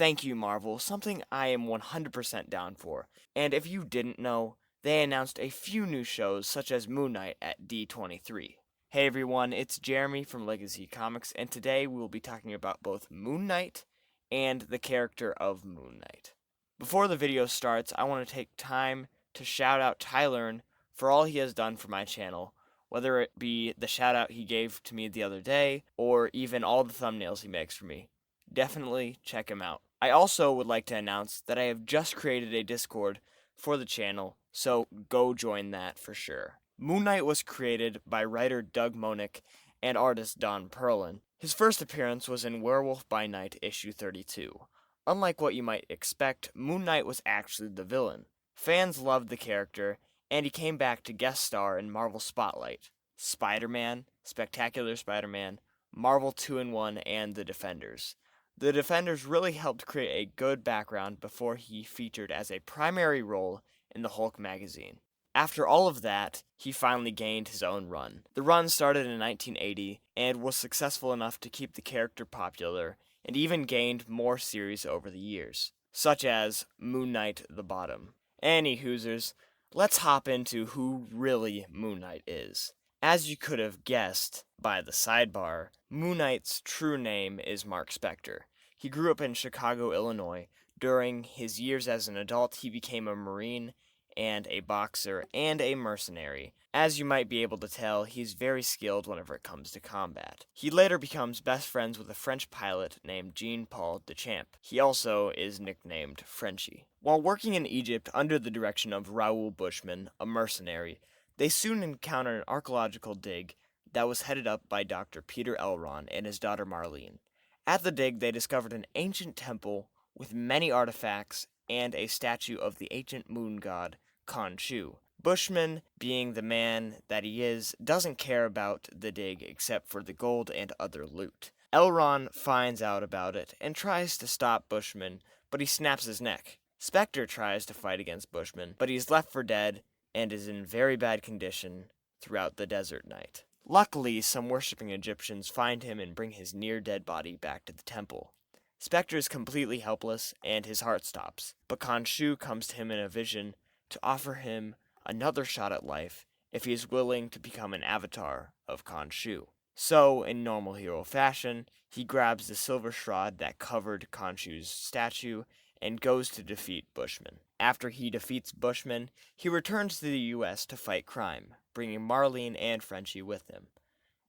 Thank you, Marvel, something I am 100% down for. And if you didn't know, they announced a few new shows such as Moon Knight at D23. Hey everyone, it's Jeremy from Legacy Comics, and today we will be talking about both Moon Knight and the character of Moon Knight. Before the video starts, I want to take time to shout out Tylearn for all he has done for my channel, whether it be the shout out he gave to me the other day, or even all the thumbnails he makes for me. Definitely check him out. I also would like to announce that I have just created a Discord for the channel, so go join that for sure. Moon Knight was created by writer Doug Monick and artist Don Perlin. His first appearance was in Werewolf by Night issue 32. Unlike what you might expect, Moon Knight was actually the villain. Fans loved the character, and he came back to guest star in Marvel Spotlight, Spider-Man, Spectacular Spider-Man, Marvel 2-in-1, and The Defenders. The Defenders really helped create a good background before he featured as a primary role in the Hulk magazine. After all of that, he finally gained his own run. The run started in 1980 and was successful enough to keep the character popular and even gained more series over the years, such as Moon Knight the Bottom. Any hoosers, let's hop into who really Moon Knight is. As you could have guessed by the sidebar, Moon Knight's true name is Mark Spector. He grew up in Chicago, Illinois. During his years as an adult, he became a Marine and a boxer and a mercenary. As you might be able to tell, he's very skilled whenever it comes to combat. He later becomes best friends with a French pilot named Jean-Paul Deschamps. He also is nicknamed Frenchie. While working in Egypt under the direction of Raoul Bushman, a mercenary, they soon encounter an archaeological dig that was headed up by Dr. Peter Elron and his daughter Marlene. At the dig, they discovered an ancient temple with many artifacts and a statue of the ancient moon god, Khonshu. Bushman, being the man that he is, doesn't care about the dig except for the gold and other loot. Elron finds out about it and tries to stop Bushman, but he snaps his neck. Spector tries to fight against Bushman, but he's left for dead and is in very bad condition throughout the desert night. Luckily, some worshipping Egyptians find him and bring his near-dead body back to the temple. Spector is completely helpless, and his heart stops, but Khonshu comes to him in a vision to offer him another shot at life if he is willing to become an avatar of Khonshu. So, in normal hero fashion, he grabs the silver shroud that covered Khonshu's statue and goes to defeat Bushman. After he defeats Bushman, he returns to the US to fight crime, bringing Marlene and Frenchie with him,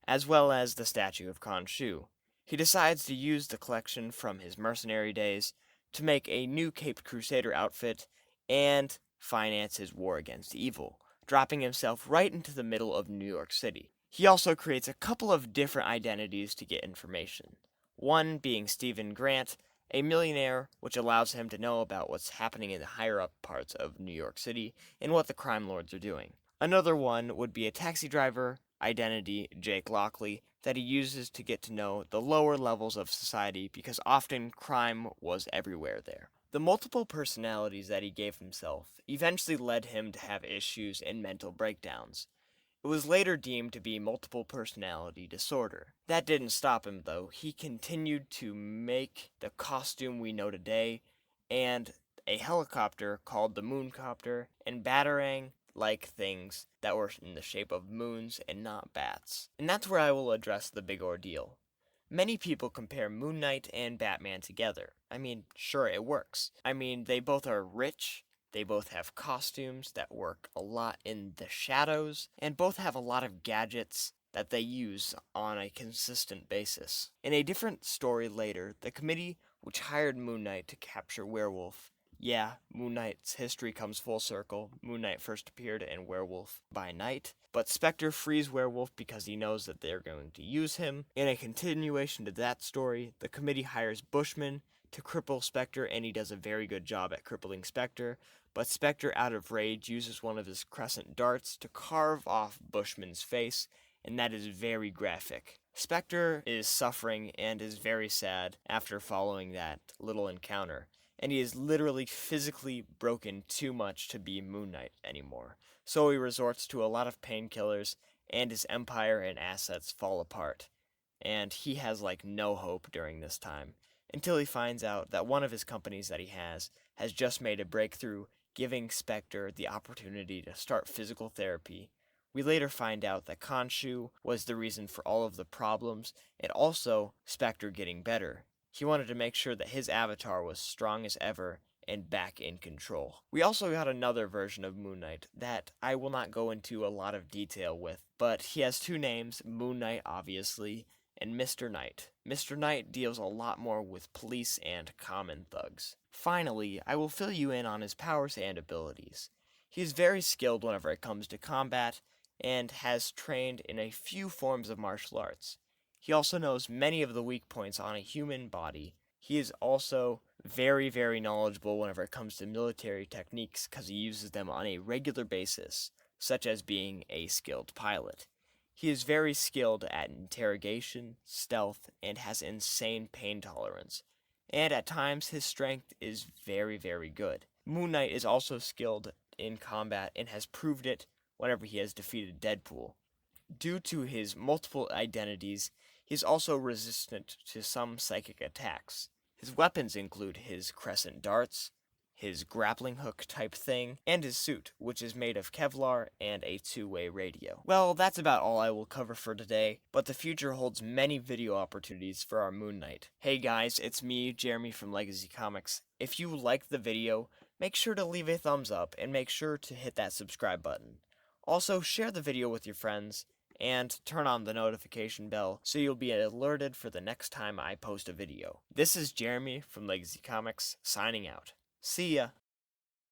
as well as the statue of Khonshu. He decides to use the collection from his mercenary days to make a new Caped Crusader outfit and finance his war against evil, dropping himself right into the middle of New York City. He also creates a couple of different identities to get information, one being Stephen Grant, a millionaire, which allows him to know about what's happening in the higher-up parts of New York City and what the crime lords are doing. Another one would be a taxi driver identity, Jake Lockley, that he uses to get to know the lower levels of society because often crime was everywhere there. The multiple personalities that he gave himself eventually led him to have issues and mental breakdowns. It was later deemed to be multiple personality disorder. That didn't stop him, though. He continued to make the costume we know today, and a helicopter called the Mooncopter, and Batarang-like things that were in the shape of moons and not bats. And that's where I will address the big ordeal. Many people compare Moon Knight and Batman together. I mean, sure, it works. I mean, they both are rich, they both have costumes that work a lot in the shadows, and both have a lot of gadgets that they use on a consistent basis. In a different story later, the committee which hired Moon Knight to capture Werewolf. Yeah, Moon Knight's history comes full circle. Moon Knight first appeared in Werewolf by Night, but Spector frees Werewolf because he knows that they're going to use him. In a continuation to that story, the committee hires Bushman to cripple Spector, and he does a very good job at crippling Spector, but Spector, out of rage, uses one of his crescent darts to carve off Bushman's face, and that is very graphic. Spector is suffering and is very sad after following that little encounter, and he is literally physically broken too much to be Moon Knight anymore. So he resorts to a lot of painkillers, and his empire and assets fall apart, and he has no hope during this time. until he finds out that one of his companies that he has just made a breakthrough, giving Spectre the opportunity to start physical therapy. We later find out that Khonshu was the reason for all of the problems, and also Spectre getting better. He wanted to make sure that his avatar was strong as ever and back in control. We also got another version of Moon Knight that I will not go into a lot of detail with, but he has two names, Moon Knight obviously, and Mr. Knight. Mr. Knight deals a lot more with police and common thugs. Finally, I will fill you in on his powers and abilities. He is very skilled whenever it comes to combat, and has trained in a few forms of martial arts. He also knows many of the weak points on a human body. He is also very knowledgeable whenever it comes to military techniques because he uses them on a regular basis, such as being a skilled pilot. He is very skilled at interrogation, stealth, and has insane pain tolerance. And at times, his strength is very good. Moon Knight is also skilled in combat and has proved it whenever he has defeated Deadpool. Due to his multiple identities, he is also resistant to some psychic attacks. His weapons include his crescent darts, his grappling hook type thing, and his suit, which is made of Kevlar and a two-way radio. Well, that's about all I will cover for today, but the future holds many video opportunities for our Moon Knight. Hey guys, it's me, Jeremy from Legacy Comics. If you liked the video, make sure to leave a thumbs up and make sure to hit that subscribe button. Also, share the video with your friends, and turn on the notification bell so you'll be alerted for the next time I post a video. This is Jeremy from Legacy Comics, signing out. See ya!